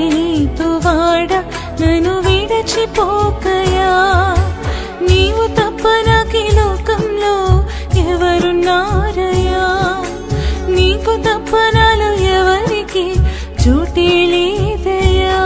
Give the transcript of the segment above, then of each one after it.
నజరేతువాడ నన్ను విడిచిపోకయా నీవు తప్ప నాకీ లోకంలో ఎవరున్నారయ్యా నీకు తప్ప నాలో ఎవరికి చోటే లేదయ్యా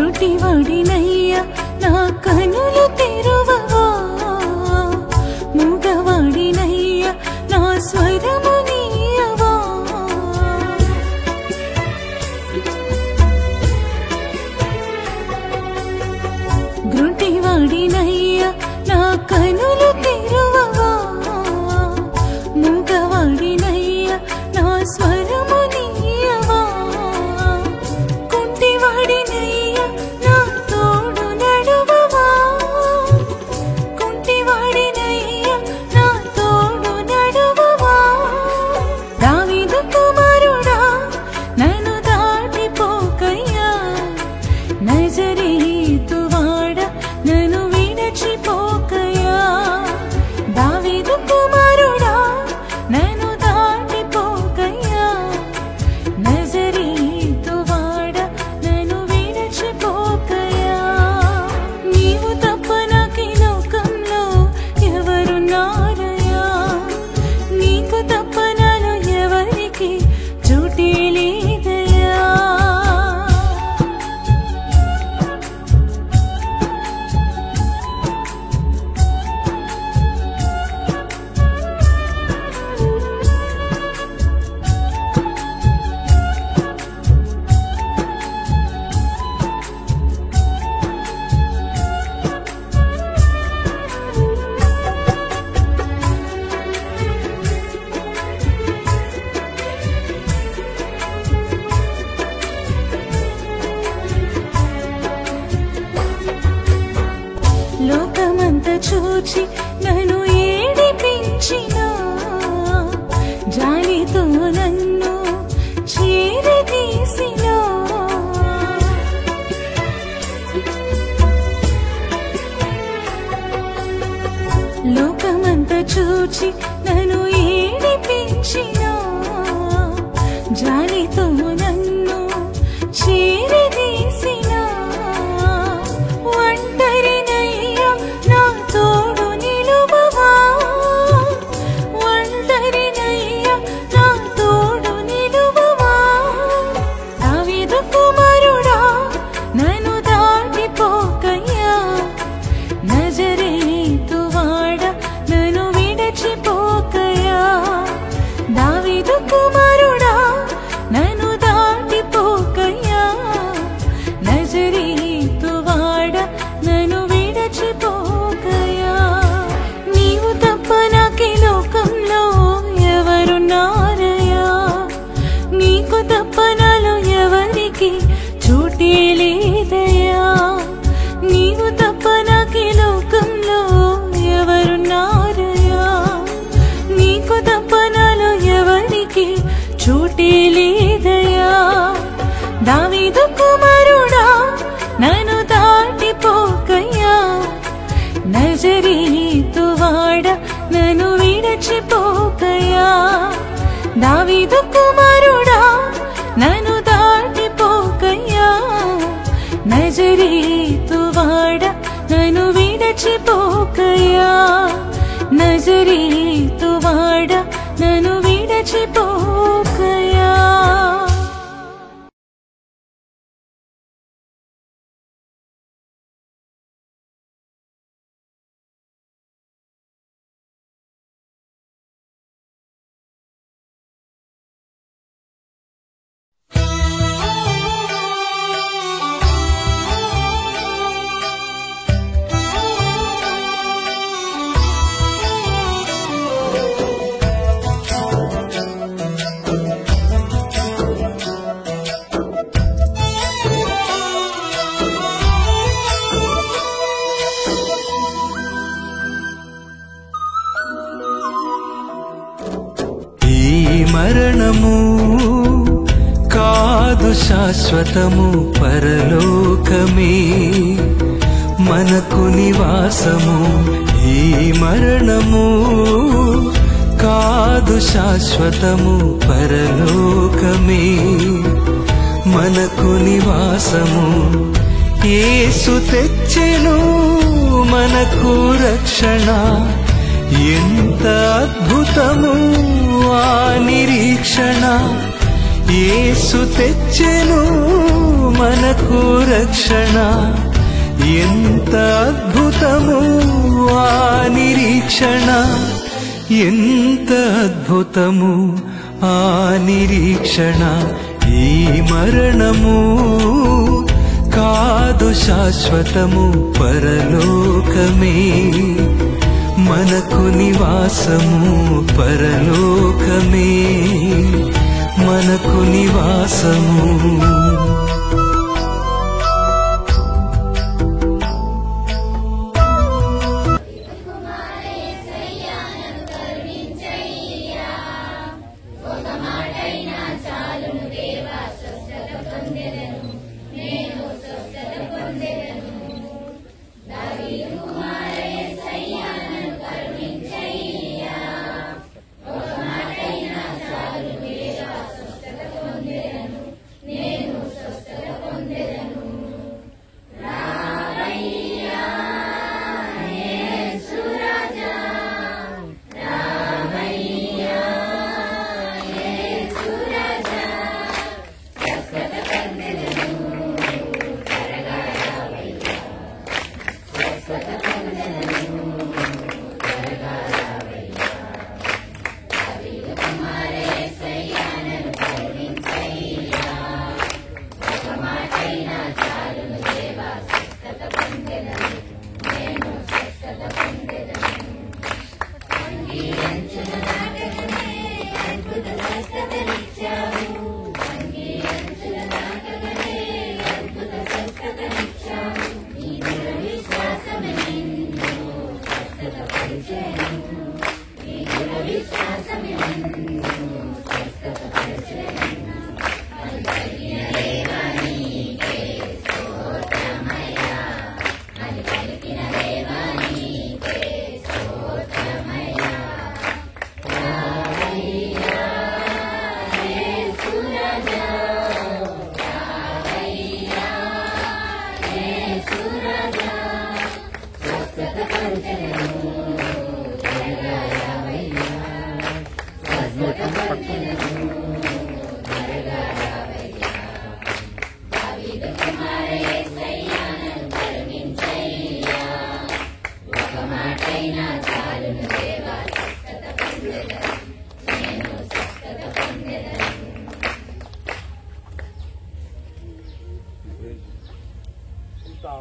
బ్రుటివాడినయ్యా నా కనులు తెరువవా మూగవాడినయ్యా నా స్వరము నీయవా బ్రుటివాడినయ్యా నా కనులు తెరువవా మూగవాడినయ్యా నా స్వరము నీయవా కుంటివాడినయ్యా నా తోడు నడువవా కుంటివాడినయ్యా నా తోడు నడువవా దావీదు కుమారుడా నన్ను దాటిపోకయ్యా నజరేతువాడ నన్ను విడిచిపోకయ్యా దావీదు కుమారుడా నన్ను దాటిపోకయ్యా నజరేతువాడ నన్ను విడిచిపోకయ్యా నీవు తప్ప నాకీ లోకంలో ఎవరున్నారయ్యా నీకు తప్ప నాలో ఎవరికి చోటే లేదయ్యా లోకమంతా చూచి నన్ను ఏడిపించిన జాలితో నన్ను చేరదీసిన లోకమంతా చూచి నన్ను ఏడిపించిన జాలితో నన్ను చేరదీసిన ఒంటరినయ్యా నా తోడు నిలువవా ఒంటరినయ్యా నా తోడు నిలువవా దావీదు కుమారుడా నన్ను దాటిపోకయ్యా నజరేతువాడ నన్ను విడిచిపోకయ్యా దావీదు కుమారుడా నన్ను దాటిపోకయ్యా నజరేతువాడ నన్ను విడిచిపోకయ్యా నీవు తప్ప నాకీ లోకంలో ఎవరున్నారయ్యా నీకు తప్ప నాలో ఎవరికి చోటే లేదయ్యా నీవు తప్ప నాకీ లోకంలో ఎవరున్నారయ్యా నీకు తప్ప నాలో ఎవరికి చోటే లేదయ్యా దావీదు కుమారుడా నన్ను దాటిపోకయ్యా నజరేతువాడ నన్ను విడిచిపోకయ్యా దావీదు కుమారుడా నన్ను దాటిపోకయ్యా నజరేతువాడ నన్ను విడిచిపోకయ్యా నజరేతువాడ నన్ను విడిచిపోకయ్యా మరణము కాదు శాశ్వతము పరలోకమే మనకు నివాసము ఈ మరణము కాదు శాశ్వతము పరలోకమే మనకు నివాసము యేసు తెచ్చెను మనకు రక్షణ ఎంత అద్భుతము ఆ నిరీక్షణ యేసు తెచ్చెను మనకు రక్షణ ఎంత అద్భుతము ఆ నిరీక్షణ ఎంత అద్భుతము ఆ నిరీక్షణ ఈ మరణము కాదు శాశ్వతము పరలోకమే మనకు నివాసము పరలోకమే మనకు నివాసము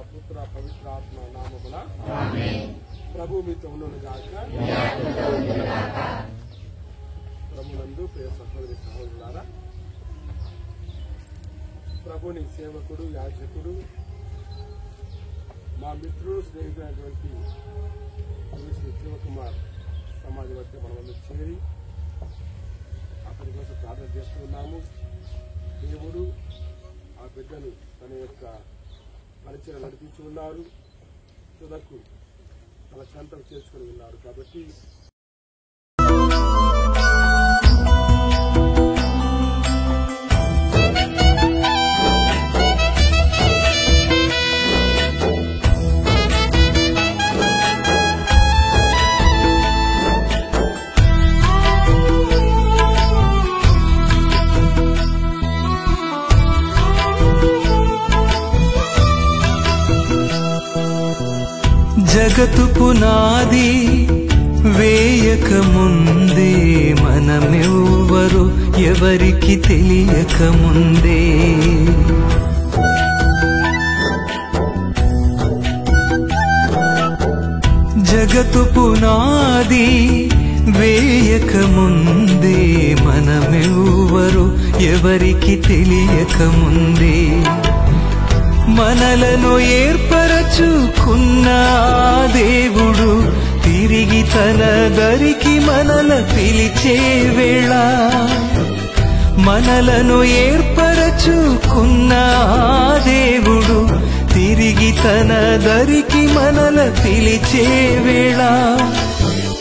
పుత్ర పవిత్రాత్మ నామమున ప్రభు మీతో ఉండునుగాక. ప్రభునందు ప్రియ సహోదరి సహోదరులారా, ప్రభుని సేవకుడు యాజకుడు మా మిత్రుడు స్నేహితుడైనటువంటి శ్రీ శివకుమార్ సమాధి వద్ద మనమందరూ చేరి అతని కోసం ప్రార్థన చేస్తున్నాము. దేవుడు ఆ బిడ్డను తన యొక్క పరిచయం నడిపించి ఉన్నారు, తుదకు తన చెంతకు చేర్చుకుని ఉన్నారు. కాబట్టి జగతు పునాది వేయక ముందే మనమెవ్వరు ఎవరికి తెలియక ముందే జగతు పునాది వేయక ముందే మనమెవ్వరు ఎవరికి తెలియక ముందే మనలను ఏర్పరచుకున్న దేవుడు తిరిగి తన దరికి మనల పిలిచే వేళ మనలను ఏర్పరచుకున్న ఆ దేవుడు తిరిగి తన దరికి మనల పిలిచే వేళ,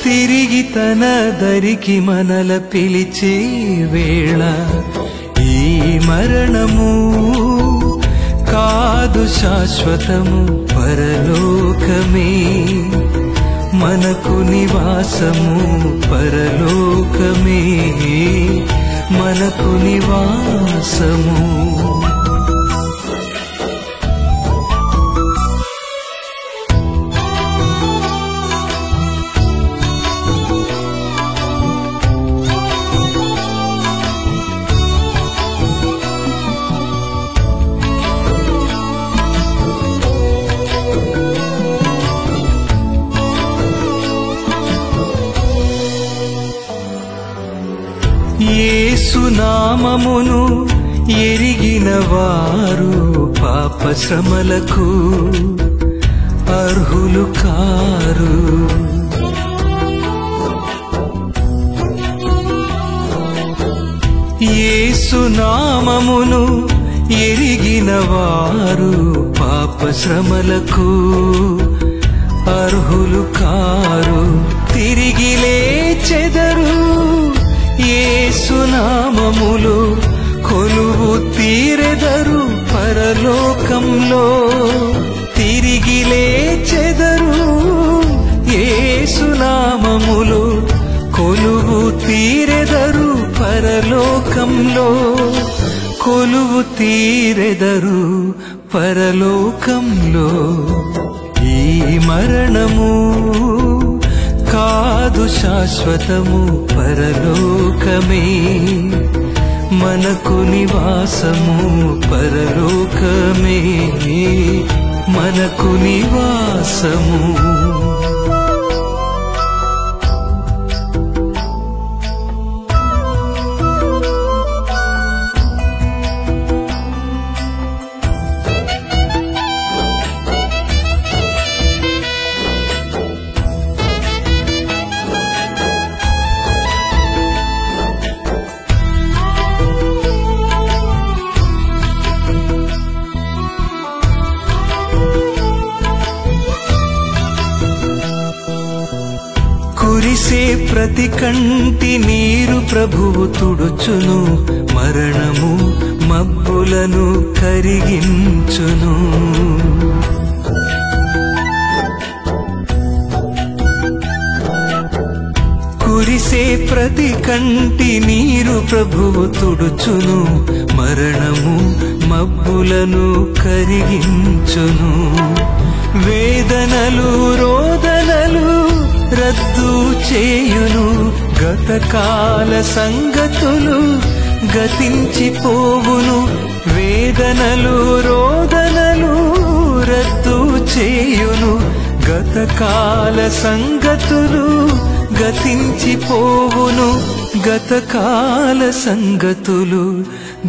తిరిగి తన దరికి మనల పిలిచే వేళ, ఈ మరణము కాదు శాశ్వతము పరలోకమే, మనకు నివాసము పరలోకమే, మనకు నివాసము. యేసు నామమును ఎరిగిన వారు పాప శ్రమలకు అర్హులు కారు. యేసు నామమును ఎరిగిన వారు పాప శ్రమలకు అర్హులు కారు. తిరిగి లేచెదరు యేసు నామములో, కొలువు తీరెదరు పరలోకంలో. తిరిగి లేచెదరు యేసు నామములో, కొలువు తీరెదరు పరలోకంలో, కొలువు తీరెదరు పరలోకంలో. ఈ మరణము కాదు శాశ్వతము పరలోకమే, మనకు నివాసము పరలోకమే, మనకు నివాసము. కురిసే ప్రతి కంటి నీరు ప్రభువు తుడుచును, మరణము మబ్బులను కరిగించును. కురిసే ప్రతి కంటి నీరు ప్రభువు తుడుచును, మరణము మబ్బులను కరిగించును. వేదనలు రోదనలు రద్దు చేయును, గతకాల సంగతులు గతించిపోవును. వేదనలు రోదనలు రద్దు చేయును, గతకాల సంగతులు గతించిపోవును. గతకాల సంగతులు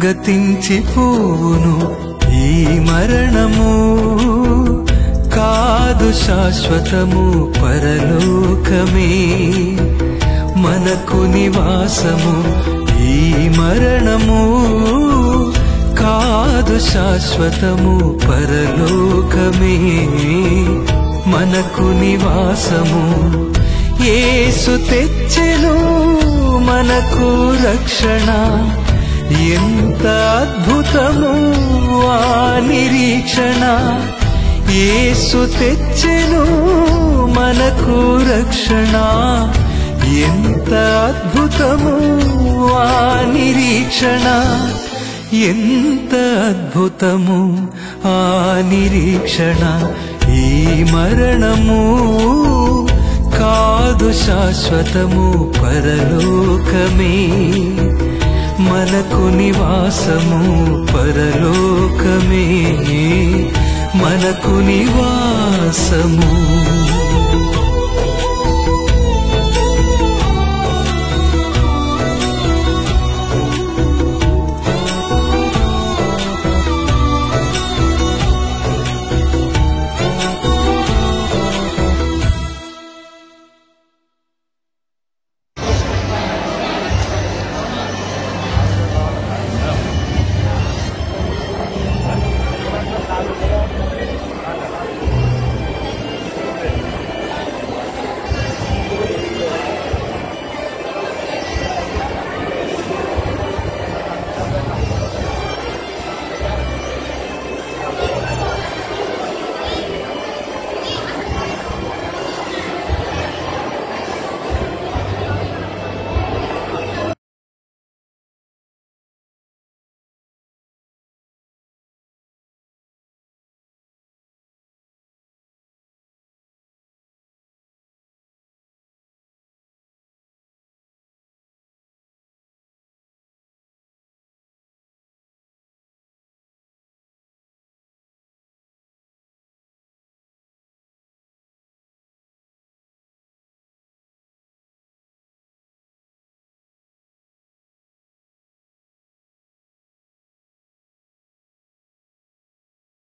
గతించిపోవును. ఈ మరణము కాదు శాశ్వతము పరలోకమే, మనకు నివాసము. ఈ మరణము కాదు శాశ్వతము పరలోకమే, మనకు నివాసము. యేసు తెచ్చెను మనకు రక్షణ, ఎంత అద్భుతము ఆ నిరీక్షణ. యేసు తెచ్చెను మనకు రక్షణ, ఎంత అద్భుతము ఆ నిరీక్షణ, ఎంత అద్భుతము ఆ నిరీక్షణ. ఈ మరణము కాదు శాశ్వతము పరలోకమే, మనకు నివాసము పరలోకమే, మనకు నివాసము.